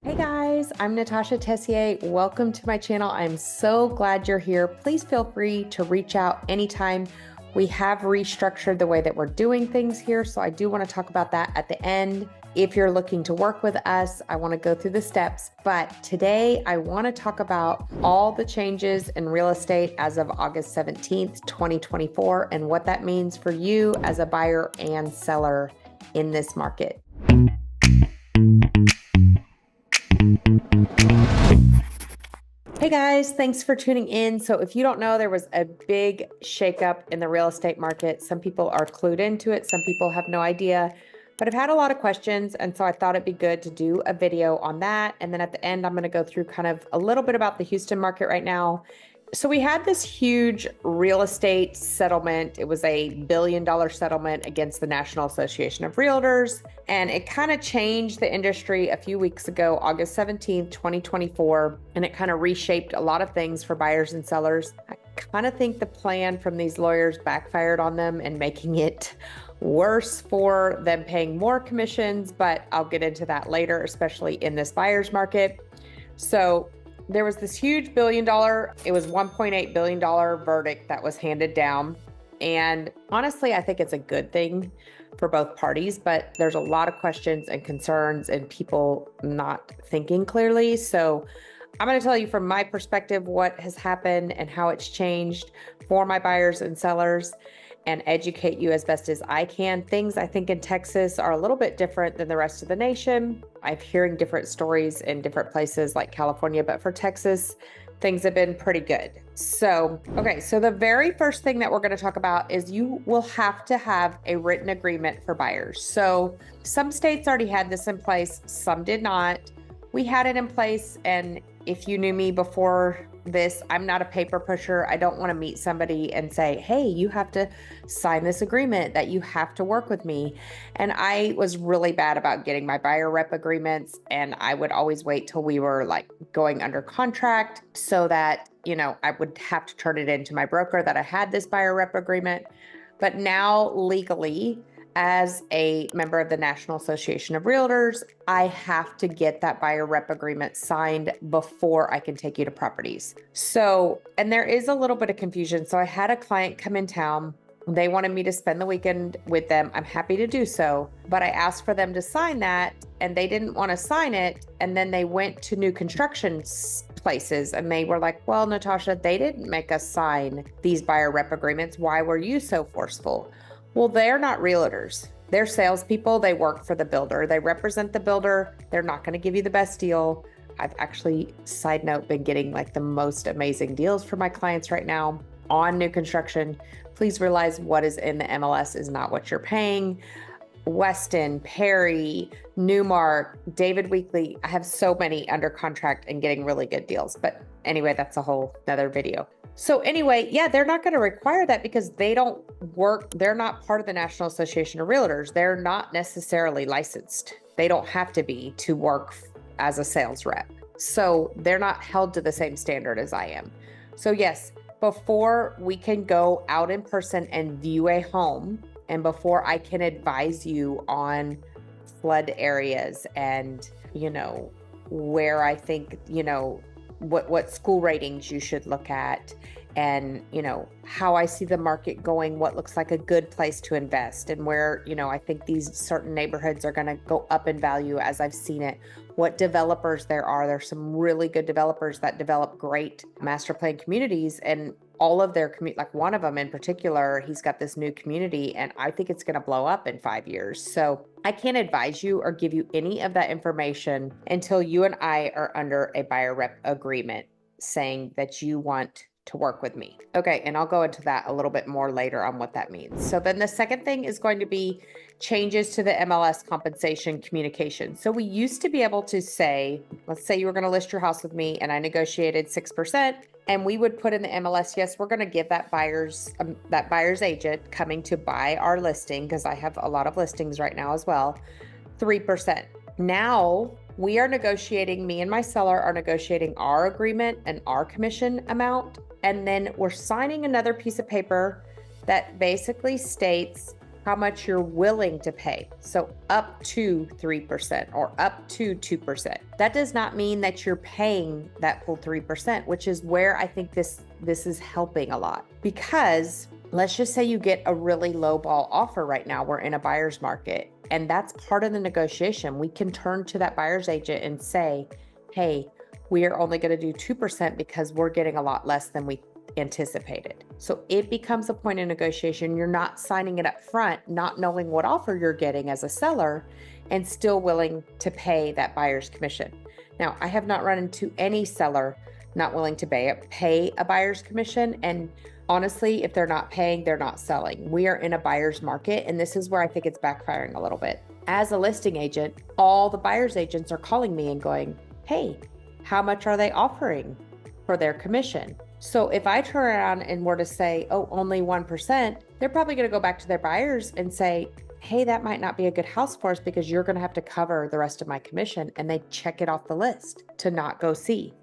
Hey guys, I'm Natasha Tessier. Welcome to my channel. I'm so glad you're here. Please feel free to reach out anytime. We have restructured the way that we're doing things here, so I do want to talk about that at the end. If you're looking to work with us, I want to go through the steps, but today I want to talk about all the changes in real estate as of August 17th, 2024, and what that means for you as a buyer and seller in this market. Hey guys, thanks for tuning in. So if you don't know, there was a big shakeup in the real estate market. Some people are clued into it. Some people have no idea, but I've had a lot of questions. And so I thought it'd be good to do a video on that. And then at the end, I'm going to go through kind of a little bit about the Houston market right now. So we had this huge real estate settlement. It was a $1 billion settlement against the National Association of Realtors. And it kind of changed the industry a few weeks ago, August 17th, 2024. And it kind of reshaped a lot of things for buyers and sellers. I kind of think the plan from these lawyers backfired on them and making it worse for them paying more commissions, but I'll get into that later, especially in this buyer's market. So there was this huge it was $1.8 billion verdict that was handed down. And honestly, I think it's a good thing for both parties, but there's a lot of questions and concerns and people not thinking clearly. So I'm going to tell you from my perspective what has happened and how it's changed for my buyers and sellers, and educate you as best as I can. Things I think in Texas are a little bit different than the rest of the nation. I'm hearing different stories in different places like California, but for Texas, things have been pretty good. So the very first thing that we're going to talk about is you will have to have a written agreement for buyers. So some states already had this in place, some did not. We had it in place, and if you knew me before this, I'm not a paper pusher. I don't want to meet somebody and say, hey, you have to sign this agreement that you have to work with me. And I was really bad about getting my buyer rep agreements. And I would always wait till we were like going under contract so that, I would have to turn it into my broker that I had this buyer rep agreement. But now legally, as a member of the National Association of Realtors, I have to get that buyer rep agreement signed before I can take you to properties. So, and there is a little bit of confusion. So I had a client come in town. They wanted me to spend the weekend with them. I'm happy to do so, but I asked for them to sign that and they didn't want to sign it. And then they went to new construction places and they were like, well, Natasha, they didn't make us sign these buyer rep agreements. Why were you so forceful? Well, they're not realtors. They're salespeople. They work for the builder. They represent the builder. They're not going to give you the best deal. I've actually, side note, been getting like the most amazing deals for my clients right now on new construction. Please realize what is in the MLS is not what you're paying. Weston, Perry, Newmark, David Weekley. I have so many under contract and getting really good deals. But anyway, that's a whole nother video. So anyway, yeah, they're not going to require that because they don't work. They're not part of the National Association of Realtors. They're not necessarily licensed. They don't have to be to work as a sales rep. So they're not held to the same standard as I am. So yes, before we can go out in person and view a home, and before I can advise you on flood areas and, where I think, what school ratings you should look at, and how I see the market going, what looks like a good place to invest, and where I think these certain neighborhoods are going to go up in value as I've seen it, what developers there are. There's some really good developers that develop great master plan communities, and all of their like one of them in particular, he's got this new community and I think it's going to blow up in 5 years. So I can't advise you or give you any of that information until you and I are under a buyer rep agreement saying that you want to work with me. Okay, and I'll go into that a little bit more later on what that means. So then the second thing is going to be changes to the MLS compensation communication. So we used to be able to say, let's say you were going to list your house with me and I negotiated 6%, and we would put in the MLS, yes, we're going to give that buyer's agent coming to buy our listing, because I have a lot of listings right now as well, 3%. Now we are negotiating, me and my seller are negotiating our agreement and our commission amount. And then we're signing another piece of paper that basically states how much you're willing to pay. So up to 3% or up to 2%. That does not mean that you're paying that full 3%, which is where I think this is helping a lot. Because let's just say you get a really low ball offer right now. We're in a buyer's market, and that's part of the negotiation. We can turn to that buyer's agent and say, hey, we are only going to do 2% because we're getting a lot less than we anticipated. So it becomes a point of negotiation. You're not signing it up front, not knowing what offer you're getting as a seller, and still willing to pay that buyer's commission. Now, I have not run into any seller not willing to pay a buyer's commission. And honestly, if they're not paying, they're not selling. We are in a buyer's market, and this is where I think it's backfiring a little bit. As a listing agent, all the buyer's agents are calling me and going, hey, how much are they offering for their commission? So if I turn around and were to say, oh, only 1%, they're probably going to go back to their buyers and say, hey, that might not be a good house for us because you're going to have to cover the rest of my commission. And they check it off the list to not go see.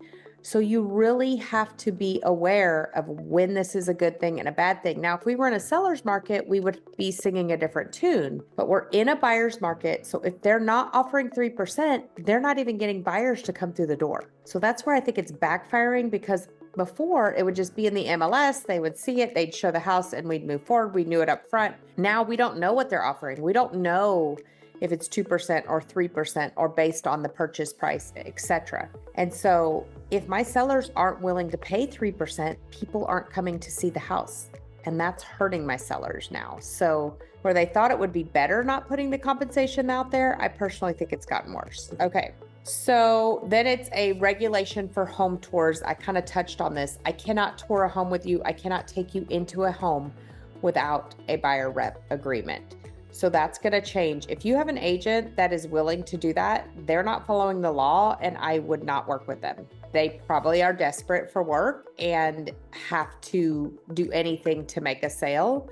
So you really have to be aware of when this is a good thing and a bad thing. Now, if we were in a seller's market, we would be singing a different tune, but we're in a buyer's market. So if they're not offering 3%, they're not even getting buyers to come through the door. So that's where I think it's backfiring, because before it would just be in the MLS, they would see it, they'd show the house, and we'd move forward. We knew it up front. Now we don't know what they're offering. We don't know if it's 2% or 3% or based on the purchase price, etc. And so if my sellers aren't willing to pay 3%, people aren't coming to see the house. And that's hurting my sellers now. So where they thought it would be better not putting the compensation out there, I personally think it's gotten worse. Okay. So then it's a regulation for home tours. I kind of touched on this. I cannot tour a home with you. I cannot take you into a home without a buyer rep agreement. So that's going to change. If you have an agent that is willing to do that, they're not following the law, and I would not work with them. They probably are desperate for work and have to do anything to make a sale.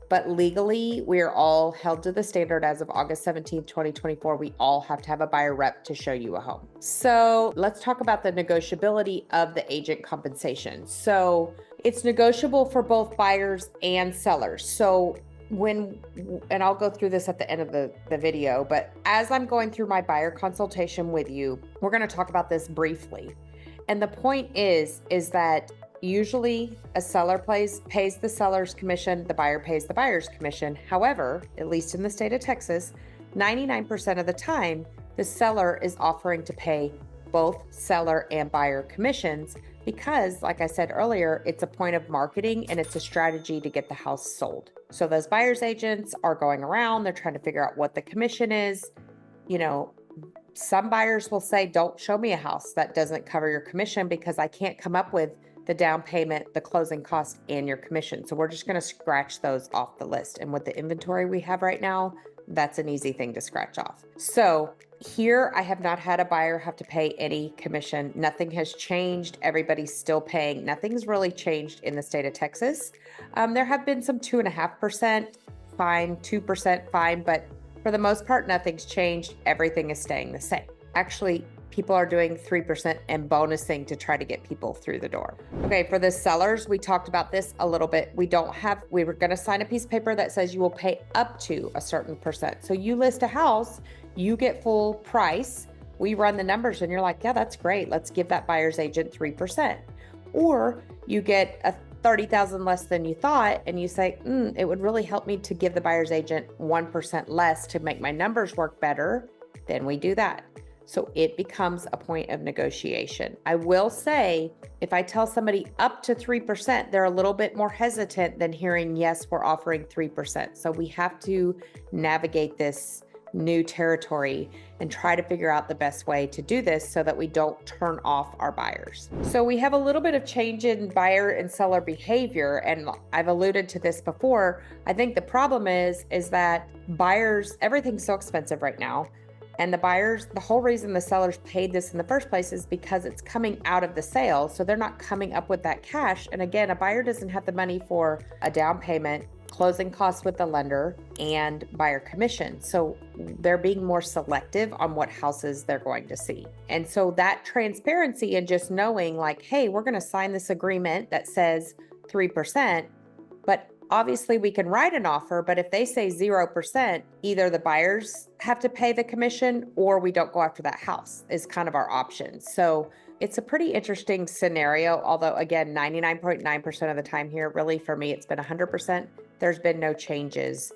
But legally, we are all held to the standard as of August 17th, 2024. We all have to have a buyer rep to show you a home. So let's talk about the negotiability of the agent compensation. So it's negotiable for both buyers and sellers. So and I'll go through this at the end of the video, but as I'm going through my buyer consultation with you, we're going to talk about this briefly. And the point is that usually a seller pays the seller's commission, the buyer pays the buyer's commission. However, at least in the state of Texas, 99% of the time, the seller is offering to pay both seller and buyer commissions because, like I said earlier, it's a point of marketing and it's a strategy to get the house sold. So those buyer's agents are going around, they're trying to figure out what the commission is. You know, some buyers will say, don't show me a house that doesn't cover your commission because I can't come up with the down payment, the closing cost, and your commission. So we're just going to scratch those off the list. And with the inventory we have right now, that's an easy thing to scratch off. So here, I have not had a buyer have to pay any commission. Nothing has changed. Everybody's still paying. Nothing's really changed in the state of Texas. There have been some 2.5% fine, 2% fine, but for the most part, nothing's changed. Everything is staying the same. Actually, people are doing 3% and bonusing to try to get people through the door. Okay, for the sellers, we talked about this a little bit. We were going to sign a piece of paper that says you will pay up to a certain percent. So you list a house, you get full price. We run the numbers and you're like, yeah, that's great. Let's give that buyer's agent 3%. Or you get a 30,000 less than you thought, and you say, it would really help me to give the buyer's agent 1% less to make my numbers work better. Then we do that. So it becomes a point of negotiation. I will say, if I tell somebody up to 3%, they're a little bit more hesitant than hearing, yes, we're offering 3%. So we have to navigate this new territory and try to figure out the best way to do this so that we don't turn off our buyers. So we have a little bit of change in buyer and seller behavior. And I've alluded to this before. I think the problem is that buyers, everything's so expensive right now. And the buyers, the whole reason the sellers paid this in the first place is because it's coming out of the sale. So they're not coming up with that cash. And again, a buyer doesn't have the money for a down payment, closing costs with the lender, and buyer commission. So they're being more selective on what houses they're going to see. And so that transparency and just knowing like, hey, we're going to sign this agreement that says 3%, but Obviously, we can write an offer, but if they say 0%, either the buyers have to pay the commission or we don't go after that house is kind of our option. So it's a pretty interesting scenario, although again, 99.9% of the time here, really for me, it's been 100%. There's been no changes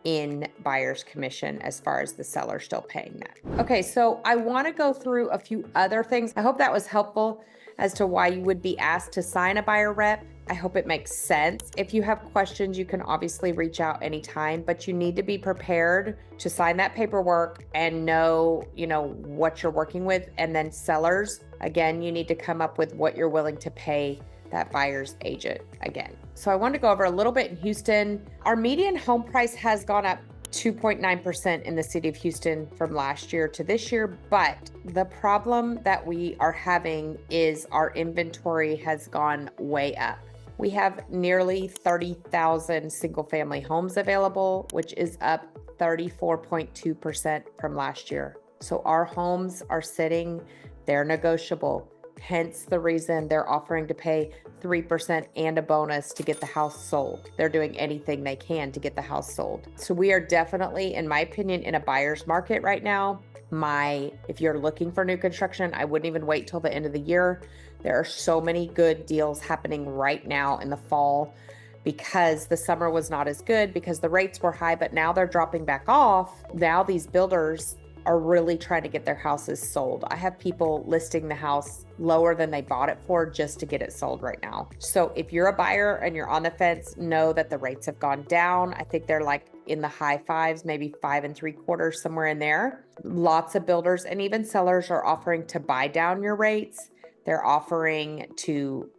in buyer's commission as far as the seller still paying that. Okay, so I want to go through a few other things. I hope that was helpful as to why you would be asked to sign a buyer rep. I hope it makes sense. If you have questions, you can obviously reach out anytime, but you need to be prepared to sign that paperwork and know, what you're working with. And then sellers, again, you need to come up with what you're willing to pay that buyer's agent again. So I wanted to go over a little bit in Houston. Our median home price has gone up 2.9% in the city of Houston from last year to this year. But the problem that we are having is our inventory has gone way up. We have nearly 30,000 single family homes available, which is up 34.2% from last year. So our homes are sitting, they're negotiable. Hence the reason they're offering to pay 3% and a bonus to get the house sold. They're doing anything they can to get the house sold. So we are definitely, in my opinion, in a buyer's market right now. If you're looking for new construction, I wouldn't even wait till the end of the year. There are so many good deals happening right now in the fall because the summer was not as good because the rates were high, but now they're dropping back off. Now these builders are really trying to get their houses sold. I have people listing the house lower than they bought it for just to get it sold right now. So if you're a buyer and you're on the fence, know that the rates have gone down. I think they're like in the high fives, maybe 5.75, somewhere in there. Lots of builders and even sellers are offering to buy down your rates. They're offering to,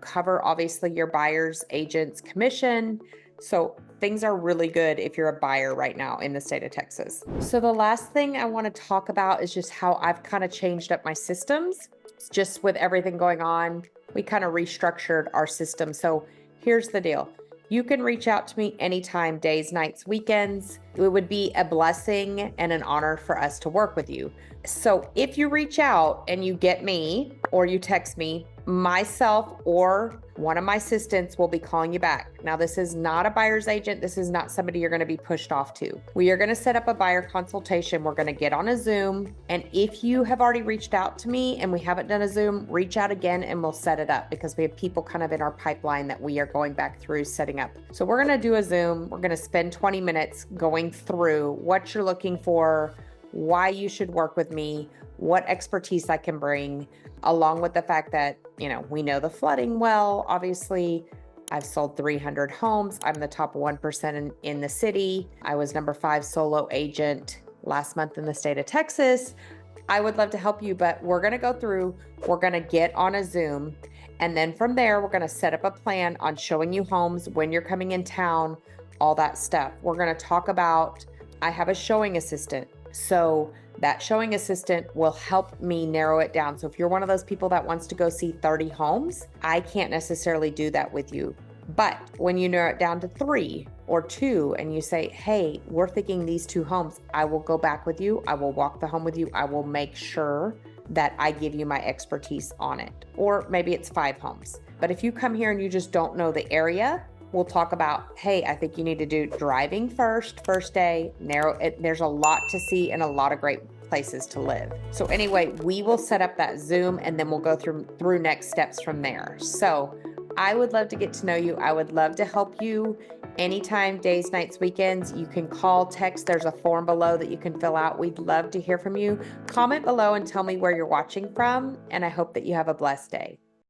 cover obviously your buyer's agent's commission. So things are really good if you're a buyer right now in the state of Texas. So the last thing I want to talk about is just how I've kind of changed up my systems. Just with everything going on, we kind of restructured our system. So here's the deal. You can reach out to me anytime, days, nights, weekends. It would be a blessing and an honor for us to work with you. So if you reach out and you get me or you text me, myself or one of my assistants will be calling you back. Now, this is not a buyer's agent. This is not somebody you're going to be pushed off to. We are going to set up a buyer consultation. We're going to get on a Zoom. And if you have already reached out to me and we haven't done a Zoom, reach out again and we'll set it up because we have people kind of in our pipeline that we are going back through setting up. So we're going to do a Zoom. We're going to spend 20 minutes going through what you're looking for, why you should work with me, what expertise I can bring, along with the fact that, we know the flooding well. Obviously, I've sold 300 homes. I'm the top 1% in the city. I was number 5 solo agent last month in the state of Texas. I would love to help you, but we're going to go through, we're going to get on a Zoom. And then from there, we're going to set up a plan on showing you homes, when you're coming in town, all that stuff. We're going to talk about, I have a showing assistant. So that showing assistant will help me narrow it down. So if you're one of those people that wants to go see 30 homes, I can't necessarily do that with you. But when you narrow it down to 3 or 2 and you say, hey, we're thinking these 2 homes, I will go back with you. I will walk the home with you. I will make sure that I give you my expertise on it. Or maybe it's 5 homes. But if you come here and you just don't know the area, we'll talk about, hey, I think you need to do driving first day, narrow it. There's a lot to see and a lot of great places to live. So anyway, we will set up that Zoom and then we'll go through next steps from there. So I would love to get to know you. I would love to help you anytime, days, nights, weekends. You can call, text. There's a form below that you can fill out. We'd love to hear from you. Comment below and tell me where you're watching from. And I hope that you have a blessed day.